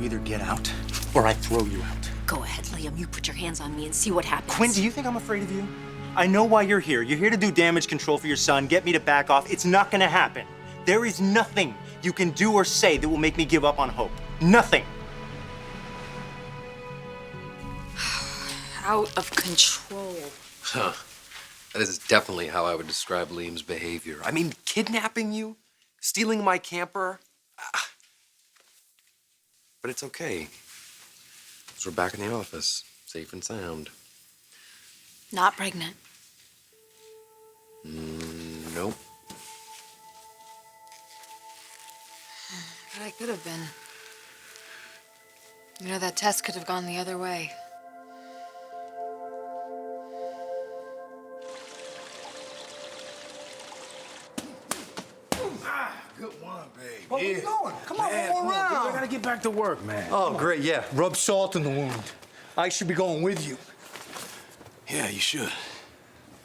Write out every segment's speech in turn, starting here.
either get out or I throw you out. Go ahead, Liam. You put your hands on me and see what happens. Quinn, do you think I'm afraid of you? I know why you're here. You're here to do damage control for your son, get me to back off. It's not gonna happen. There is nothing you can do or say that will make me give up on hope. Nothing. Out of control. Huh. That is definitely how I would describe Liam's behavior. I mean, kidnapping you? Stealing my camper? But it's okay. 'Cause we're back in the office, safe and sound. Not pregnant. Nope. But I could have been. You know, that test could have gone the other way. Good one, babe. Where we going? Come on, Man, one come more on, dude. round. I gotta get back to work, man. Oh, great, yeah. Rub salt in the wound. I should be going with you. Yeah, you should.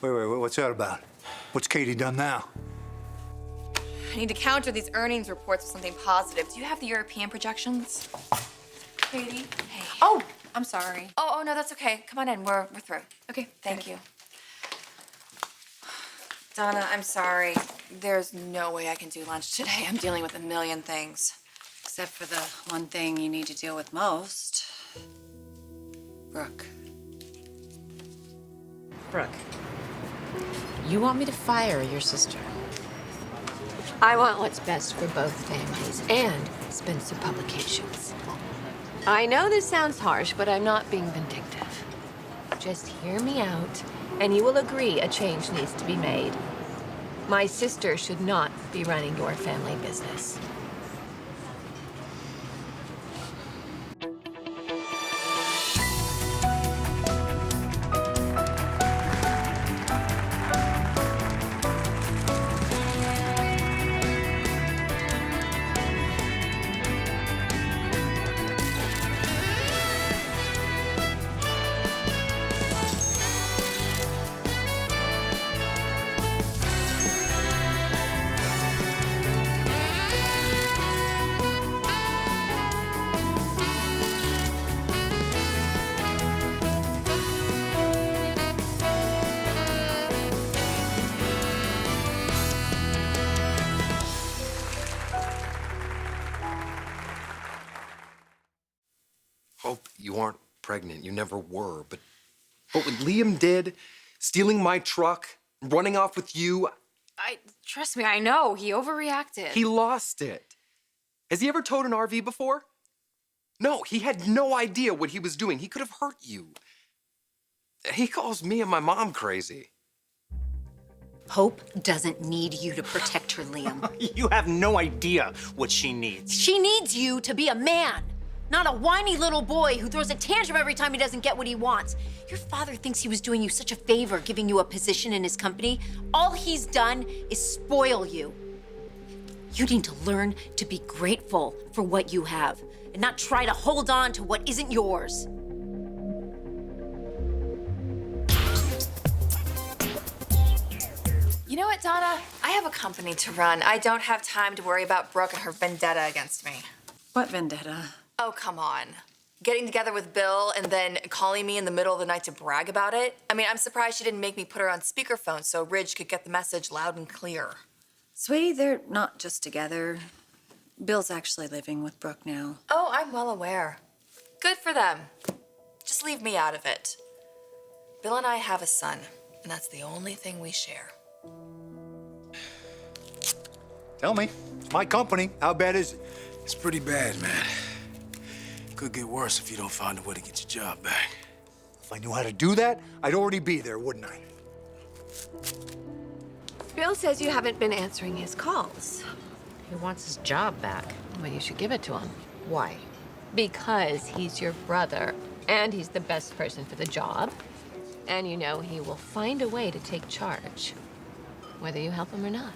Wait, what's that about? What's Katie done now? I need to counter these earnings reports with something positive. Do you have the European projections? Katie? Hey. Oh, I'm sorry. Oh, no, that's okay. Come on in. We're through. Okay, thank you. Donna, I'm sorry. There's no way I can do lunch today. I'm dealing with a million things. Except for the one thing you need to deal with most. Brooke. Brooke, you want me to fire your sister? I want what's best for both families and Spencer Publications. I know this sounds harsh, but I'm not being vindictive. Just hear me out, and you will agree a change needs to be made. My sister should not be running your family business. Hope you aren't pregnant. You never were. But what Liam did, stealing my truck, running off with you, Trust me, I know. He overreacted. he lost it. Has he ever towed an RV before? No, he had no idea what he was doing. He could have hurt you. He calls me and my mom crazy. Hope doesn't need you to protect her, Liam. You have no idea what she needs. She needs you to be a man, not a whiny little boy who throws a tantrum every time he doesn't get what he wants. Your father thinks he was doing you such a favor, giving you a position in his company. All he's done is spoil you. You need to learn to be grateful for what you have and not try to hold on to what isn't yours. You know what, Donna? I have a company to run. I don't have time to worry about Brooke and her vendetta against me. What vendetta? Oh, come on. Getting together with Bill and then calling me in the middle of the night to brag about it? I mean, I'm surprised she didn't make me put her on speakerphone so Ridge could get the message loud and clear. Sweetie, they're not just together. Bill's actually living with Brooke now. Oh, I'm well aware. Good for them. Just leave me out of it. Bill and I have a son, and that's the only thing we share. Tell me. It's my company. How bad is it? It's pretty bad, man. Could get worse if you don't find a way to get your job back. If I knew how to do that, I'd already be there, wouldn't I? Bill says you haven't been answering his calls. He wants his job back. Well, you should give it to him. Why? Because he's your brother, and he's the best person for the job. And you know he will find a way to take charge, whether you help him or not.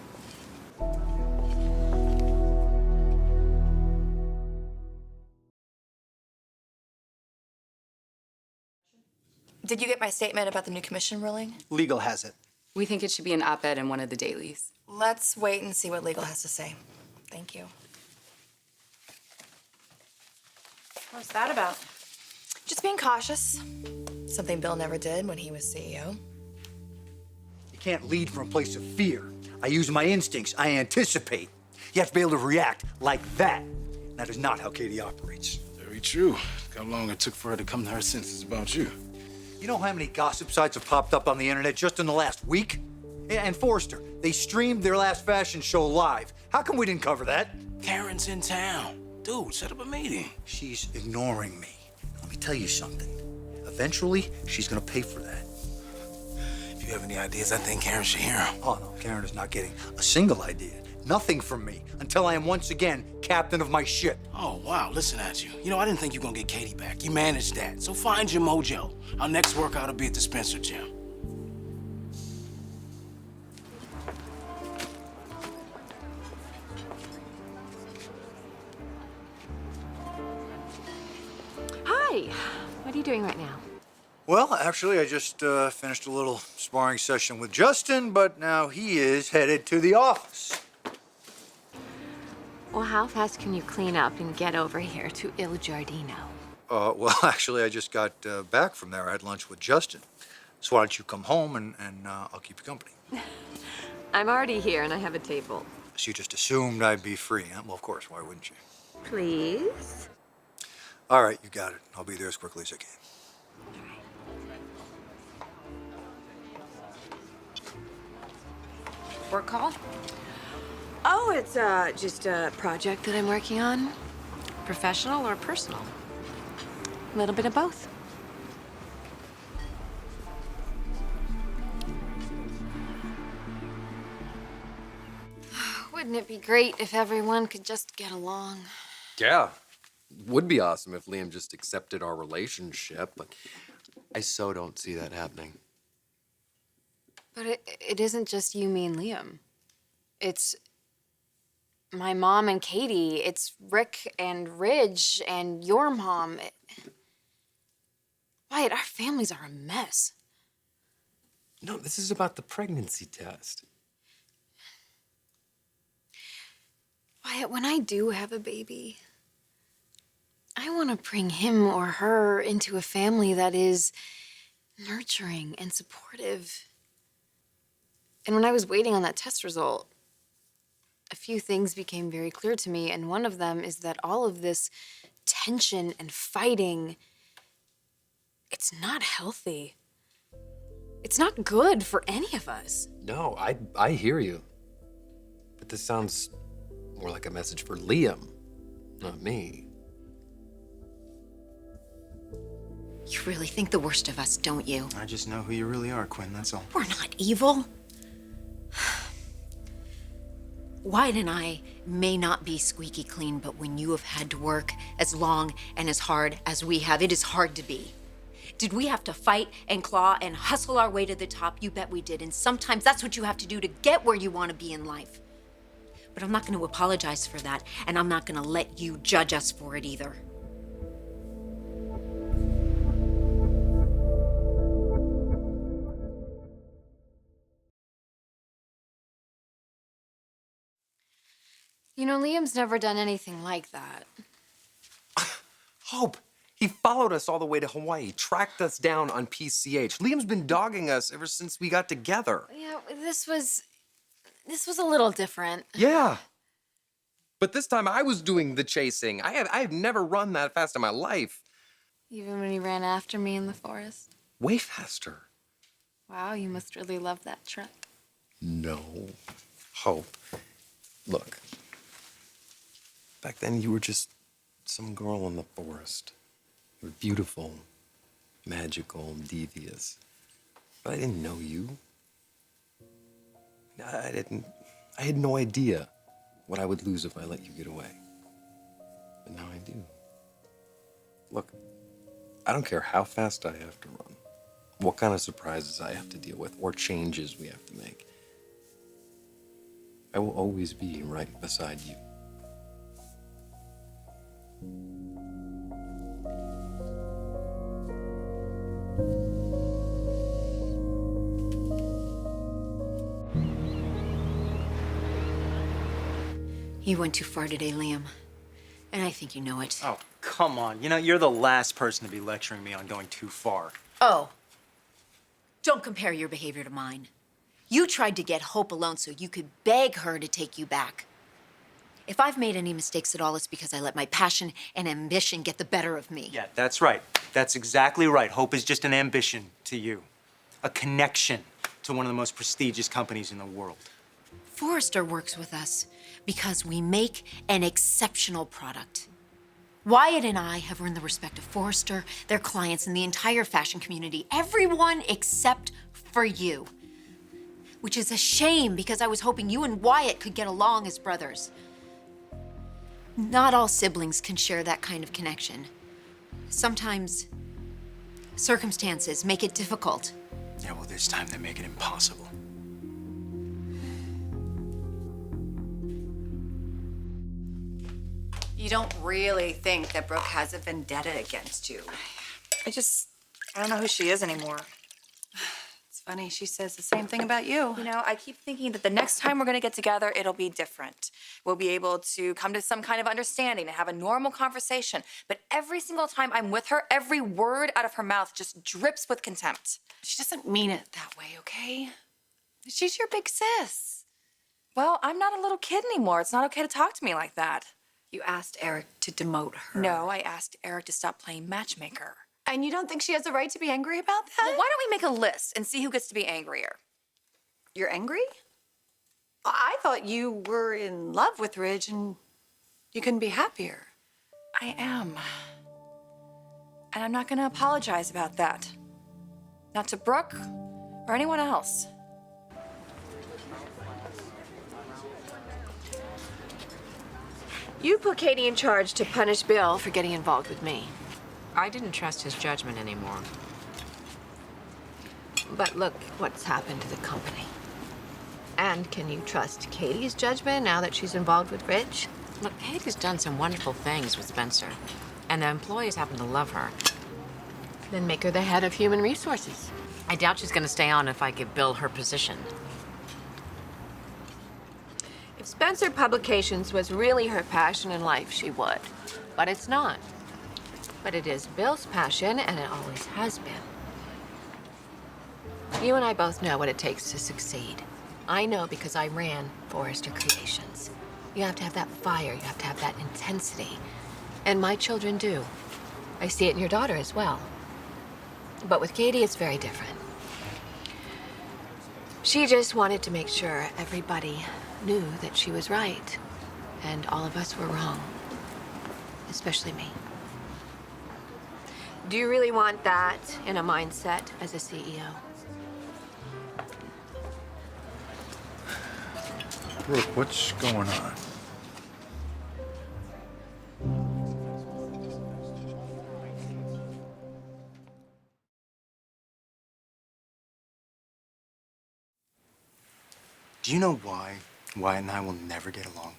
Did you get my statement about the new commission ruling? Legal has it. We think it should be an op-ed in one of the dailies. Let's wait and see what legal has to say. Thank you. What's that about? Just being cautious. Something Bill never did when he was CEO. You can't lead from a place of fear. I use my instincts. I anticipate. You have to be able to react like that. That is not how Katie operates. Very true. Look how long it took for her to come to her senses about you. You know how many gossip sites have popped up on the internet just in the last week? And Forrester, they streamed their last fashion show live. How come we didn't cover that? Karen's in town. Dude, set up a meeting. She's ignoring me. Let me tell you something. Eventually, she's gonna pay for that. If you have any ideas, I think Karen should hear 'em. Oh, no, Karen is not getting a single idea. Nothing from me until I am once again captain of my ship. Oh, wow, listen at you. You know, I didn't think you were gonna get Katie back. You managed that. So find your mojo. Our next workout will be at the Spencer Gym. Hi. What are you doing right now? Well, actually, I just finished a little sparring session with Justin, but now he is headed to the office. Well, how fast can you clean up and get over here to Il Giardino? Well, actually, I just got back from there. I had lunch with Justin. So why don't you come home and I'll keep you company. I'm already here and I have a table. So you just assumed I'd be free, huh? Well, of course, why wouldn't you? Please? All right, you got it. I'll be there as quickly as I can. Work call? Oh, it's just a project that I'm working on. Professional or personal? A little bit of both. Wouldn't it be great if everyone could just get along? Yeah. Would be awesome if Liam just accepted our relationship, but I so don't see that happening. But it isn't just you, me, and Liam. It's my mom and Katie. It's Rick and Ridge and your mom. Wyatt, our families are a mess. No, this is about the pregnancy test. Wyatt, when I do have a baby, I want to bring him or her into a family that is nurturing and supportive. And when I was waiting on that test result, a few things became very clear to me, and one of them is that all of this tension and fighting, it's not healthy. It's not good for any of us. No, I hear you. But this sounds more like a message for Liam, not me. You really think the worst of us, don't you? I just know who you really are, Quinn, that's all. We're not evil. Wyatt and I may not be squeaky clean, but when you have had to work as long and as hard as we have, it is hard to be. Did we have to fight and claw and hustle our way to the top? You bet we did. And sometimes that's what you have to do to get where you want to be in life. But I'm not going to apologize for that, and I'm not going to let you judge us for it either. You know, Liam's never done anything like that. Hope, he followed us all the way to Hawaii, tracked us down on PCH. Liam's been dogging us ever since we got together. Yeah, this was a little different. Yeah. But this time I was doing the chasing. I have never run that fast in my life. Even when he ran after me in the forest. Way faster. Wow, you must really love that truck. No. Hope. Look. Back then you were just some girl in the forest. You were beautiful, magical, devious. But I didn't know you. I had no idea what I would lose if I let you get away. But now I do. Look, I don't care how fast I have to run, what kind of surprises I have to deal with, or changes we have to make. I will always be right beside you. You went too far today, Liam. And I think you know it. Oh, come on. You know, you're the last person to be lecturing me on going too far. Oh. Don't compare your behavior to mine. You tried to get Hope alone so you could beg her to take you back. If I've made any mistakes at all, it's because I let my passion and ambition get the better of me. Yeah, that's right. That's exactly right. Hope is just an ambition to you, a connection to one of the most prestigious companies in the world. Forrester works with us because we make an exceptional product. Wyatt and I have earned the respect of Forrester, their clients, and the entire fashion community. Everyone except for you. Which is a shame because I was hoping you and Wyatt could get along as brothers. Not all siblings can share that kind of connection. Sometimes circumstances make it difficult. Yeah, well, this time they make it impossible. You don't really think that Brooke has a vendetta against you. I don't know who she is anymore. It's funny, she says the same thing about you. You know, I keep thinking that the next time we're gonna get together, it'll be different. We'll be able to come to some kind of understanding and have a normal conversation. But every single time I'm with her, every word out of her mouth just drips with contempt. She doesn't mean it that way, okay? She's your big sis. Well, I'm not a little kid anymore. It's not okay to talk to me like that. You asked Eric to demote her. No, I asked Eric to stop playing matchmaker. And you don't think she has a right to be angry about that? Well, why don't we make a list and see who gets to be angrier? You're angry? I thought you were in love with Ridge and you couldn't be happier. I am. And I'm not gonna apologize about that. Not to Brooke or anyone else. You put Katie in charge to punish Bill for getting involved with me. I didn't trust his judgment anymore. But look what's happened to the company. And can you trust Katie's judgment now that she's involved with Ridge? Look, Katie's done some wonderful things with Spencer, and the employees happen to love her. Then make her the head of human resources. I doubt she's gonna stay on if I give Bill her position. If Spencer Publications was really her passion in life, she would. But it's not. But it is Bill's passion, and it always has been. You and I both know what it takes to succeed. I know because I ran Forrester Creations. You have to have that fire, you have to have that intensity. And my children do. I see it in your daughter as well. But with Katie, it's very different. She just wanted to make sure everybody knew that she was right, and all of us were wrong, especially me. Do you really want that in a mindset as a CEO? Brooke, what's going on? Do you know why Wyatt and I will never get along?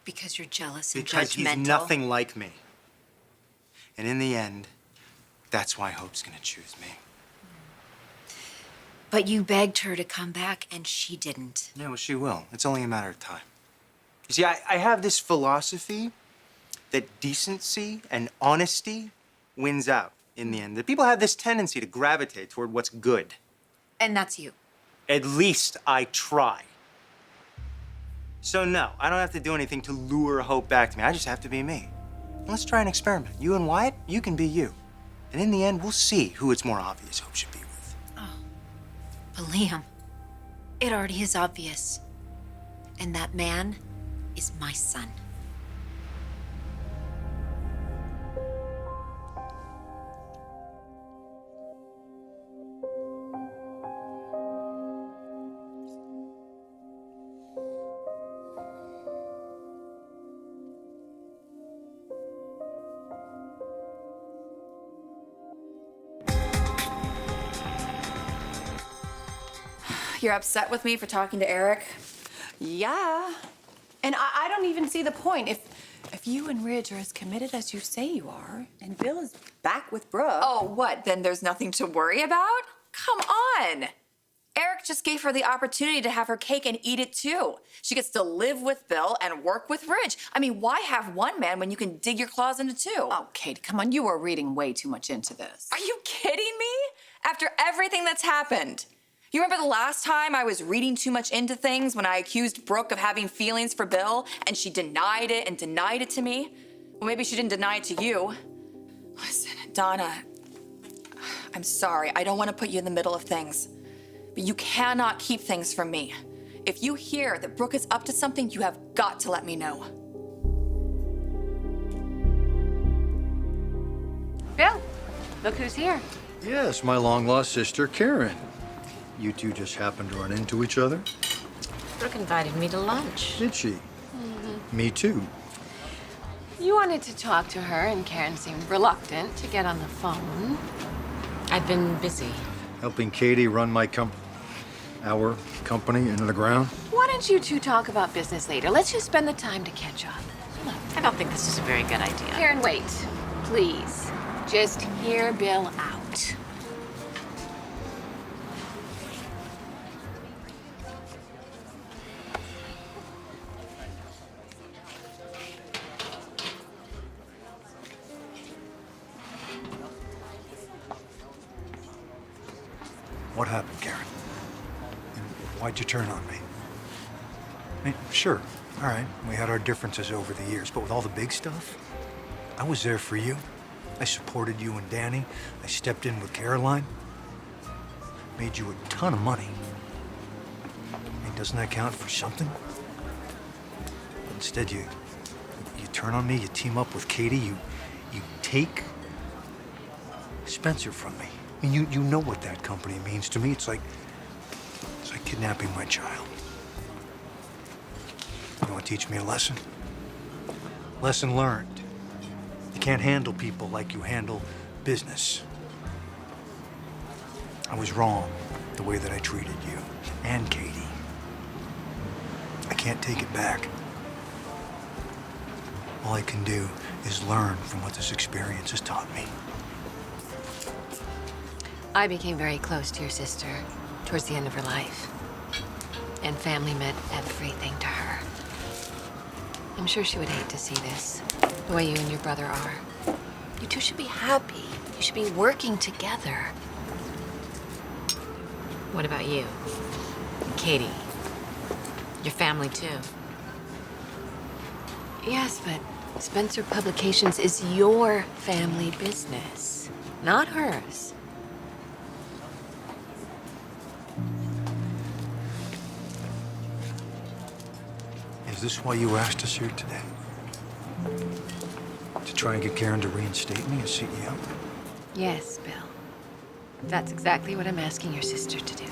Because you're jealous and Because he's judgmental. nothing like me. And in the end, that's why Hope's gonna choose me. But you begged her to come back, and she didn't. Yeah, well, she will. It's only a matter of time. You see, I have this philosophy that decency and honesty wins out in the end. That people have this tendency to gravitate toward what's good. And that's you. At least I try. So no, I don't have to do anything to lure Hope back to me. I just have to be me. Let's try an experiment. You and Wyatt, you can be you. And in the end, we'll see who it's more obvious Hope should be with. But Liam, it already is obvious. And that man is my son. You're upset with me for talking to Eric? Yeah. And I don't even see the point. If you and Ridge are as committed as you say you are, and Bill is back with Brooke. Oh, what? Then there's nothing to worry about? Come on. Eric just gave her the opportunity to have her cake and eat it too. She gets to live with Bill and work with Ridge. I mean, why have one man when you can dig your claws into two? Oh, Kate, come on. You are reading way too much into this. Are you kidding me? After everything that's happened. You remember the last time I was reading too much into things when I accused Brooke of having feelings for Bill and she denied it and denied it to me? Well, maybe she didn't deny it to you. Listen, Donna, I'm sorry. I don't want to put you in the middle of things. But you cannot keep things from me. If you hear that Brooke is up to something, you have got to let me know. Bill, look who's here. Yes, my long-lost sister, Karen. You two just happened to run into each other? Brooke invited me to lunch. Did she? Me too. You wanted to talk to her, and Karen seemed reluctant to get on the phone. I've been busy. Helping Katie run our company into the ground? Why don't you two talk about business later? Let's just spend the time to catch up. I don't think this is a very good idea. Karen, wait. Please. Just hear Bill out. What happened, Karen? And why'd you turn on me? I mean, sure, all right, we had our differences over the years, but with all the big stuff, I was there for you. I supported you and Danny. I stepped in with Caroline. Made you a ton of money. I mean, doesn't that count for something? Instead, you turn on me, you team up with Katie, you take Spencer from me. I mean, you know what that company means to me. It's like kidnapping my child. You want to teach me a lesson? Lesson learned. You can't handle people like you handle business. I was wrong the way that I treated you and Katie. I can't take it back. All I can do is learn from what this experience has taught me. I became very close to your sister towards the end of her life. And family meant everything to her. I'm sure she would hate to see this, the way you and your brother are. You two should be happy. You should be working together. What about you? Katie. Your family, too. Yes, but Spencer Publications is your family business, not hers. Is this why you asked us here today? To try and get Karen to reinstate me as CEO? Yes, Bill. That's exactly what I'm asking your sister to do.